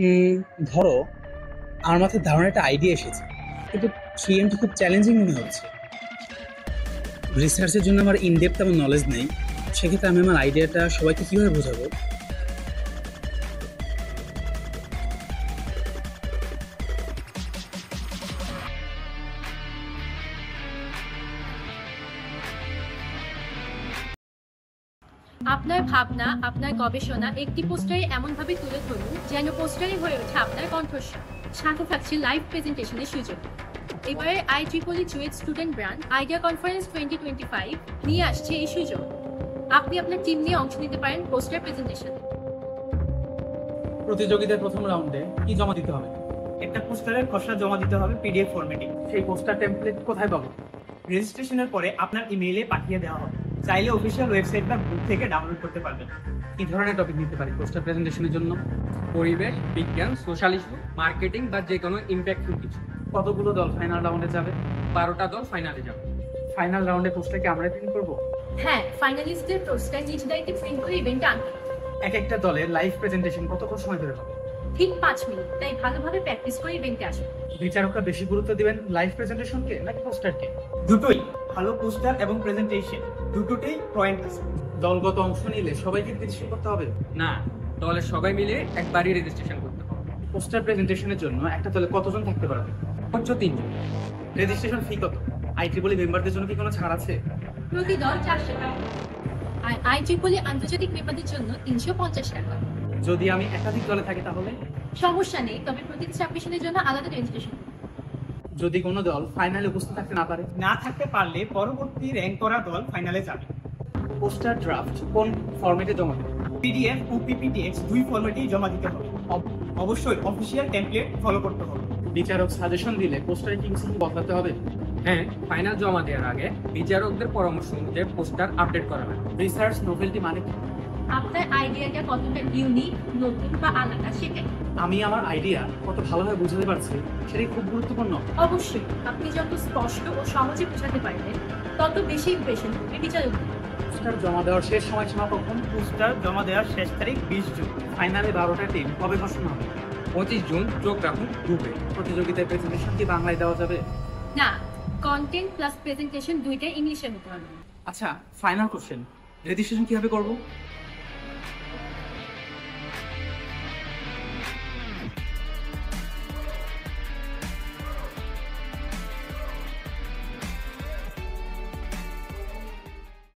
উম, ধরো আমার মাথায় ধারণা একটা আইডিয়া এসেছে, কিন্তু 3M খুব চ্যালেঞ্জিং মনে হচ্ছে। রিসার্চের জন্য আমার ইনডেপথ তেমন নলেজ নেই। সেক্ষেত্রে আমি আমার আইডিয়াটা সবাইকে কিভাবে বোঝাবো? আপনার ভাবনা, আপনার গবেষণা একটি পোস্টারে এমনভাবে তুলে ধরুন যেন পোস্টারই হয়ে ওঠে আপনার কণ্ঠস্বর। সাথে থাকছে লাইভ প্রেজেন্টেশনের সুযোগ। এবারে IEEE জুয়েট স্টুডেন্ট ব্র্যান্ড আইডিয়া কনফারেন্স 2025 নিয়ে আসছে এই সুযোগ। আপনি আপনার টিম নিয়ে অংশ নিতে পারেন পোস্টার প্রেজেন্টেশন। প্রতিযোগিতার প্রথম রাউন্ডে কি জমা দিতে হবে? একটা পোস্টারের খসড়া জমা দিতে হবে পিডিএফ ফরম্যাটে। সেই পোস্টার টেমপ্লেট কোথায় পাবো? রেজিস্ট্রেশনের পরে আপনার ইমেইলে পাঠিয়ে দেওয়া হবে। চাইলে অফিসিয়াল ওয়েবসাইট বা গ্রুপ থেকে ডাউনলোড করতে পারবেন। কি ধরনের টপিক নিতে পারি পোস্টার প্রেজেন্টেশনের জন্য? পরিবেশ, বিজ্ঞান, সোশ্যাল ইস্যু, মার্কেটিং বা যে কোনো ইম্প্যাক্টফুল কিছু। কতগুলো দল ফাইনাল রাউন্ডে যাবে? 12টা দল ফাইনালে যাবে। ফাইনাল রাউন্ডে পোস্টার কি আমরা প্রিন্ট করবো? হ্যাঁ, ফাইনালিস্টদের পোস্টার নিজ দায়িত্বে প্রিন্ট করে ইভেন্টে আনতে হবে। এক একটা দলের লাইভ প্রেজেন্টেশন কতক্ষণ সময় ধরে হবে? ঠিক 5 মিনিট, তাই ভালোভাবে প্র্যাকটিস করে ইভেন্টে আসুন। বিচারকরা বেশি গুরুত্ব দিবেন লাইভ প্রেজেন্টেশনকে নাকি পোস্টারকে? দুটোই ভালো পোস্টার এবং প্রেজেন্টেশন দুটোতেই পয়েন্ট আছে। দলগত অংশ নিলে সবাইকে রেজিস্ট্রেশন করতে হবে? না, দলের সবাই মিলে একবারই রেজিস্ট্রেশন করতে হবে। পোস্টার প্রেজেন্টেশনের জন্য একটা দলে কতজন থাকতে পারবে? সর্বোচ্চ 3 জন। রেজিস্ট্রেশন ফি কত? IEEE মেম্বারদের জন্য কি কোনো ছাড় আছে? প্রতি দল 400 টাকা। আর IEEE আন্তর্জাতিক মেম্বারদের জন্য 350 টাকা। যদি আমি একাধিক দলে থাকি তাহলে? সমস্যা নেই, তবে প্রতিটি সাবমিশনের জন্য আলাদা রেজিস্ট্রেশন। যদি কোনো দল ফাইনালে উপস্থিত থাকতে না পারে? না থাকতে পারলে পরবর্তী র্যাঙ্ক করা দল ফাইনালে যাবে। পোস্টার ড্রাফট কোন ফরম্যাটে জমা দেবে? পিডিএফ ও পিপিটিএক্স দুই ফরম্যাটেই জমা দিতে হবে। অবশ্যই অফিসিয়াল টেমপ্লেট ফলো করতে হবে। বিচারক সাজেশন দিলে পোস্টারে কি কিছু বদলাতে হবে? হ্যাঁ, ফাইনাল জমা দেওয়ার আগে বিচারকদের পরামর্শ অনুযায়ী পোস্টার আপডেট করা হয়। রিসার্চ নোভেলটি মানে কি? আপনার আইডিয়াটা কতটা ইউনিক, নতুন বা আলাদা সেটাই। আমি আমার আইডিয়া কত ভালোভাবে বোঝাতে পারছি সেটাই খুব গুরুত্বপূর্ণ। অবশ্যই আপনি যত স্পষ্ট ও সহজে বোঝাতে পারবেন, তত বেশি ইমপ্রেশন হবে বিচারক। পোস্টার জমা দেওয়ার শেষ সময়সীমা কখন? পোস্টার জমা দেওয়ার শেষ তারিখ 20 জুন। ফাইনালে 12টা টিম কবে ঘোষণা হবে? 25 জুন। চোখ রাখুন গ্রুপে। প্রতিযোগিতায় প্রেজেন্টেশন কি বাংলায় দেওয়া যাবে? না, কন্টেন্ট প্লাস প্রেজেন্টেশন দুইটাই ইংলিশে হতে হবে। আচ্ছা, ফাইনাল কোশ্চেন, রেজিস্ট্রেশন কিভাবে করবো?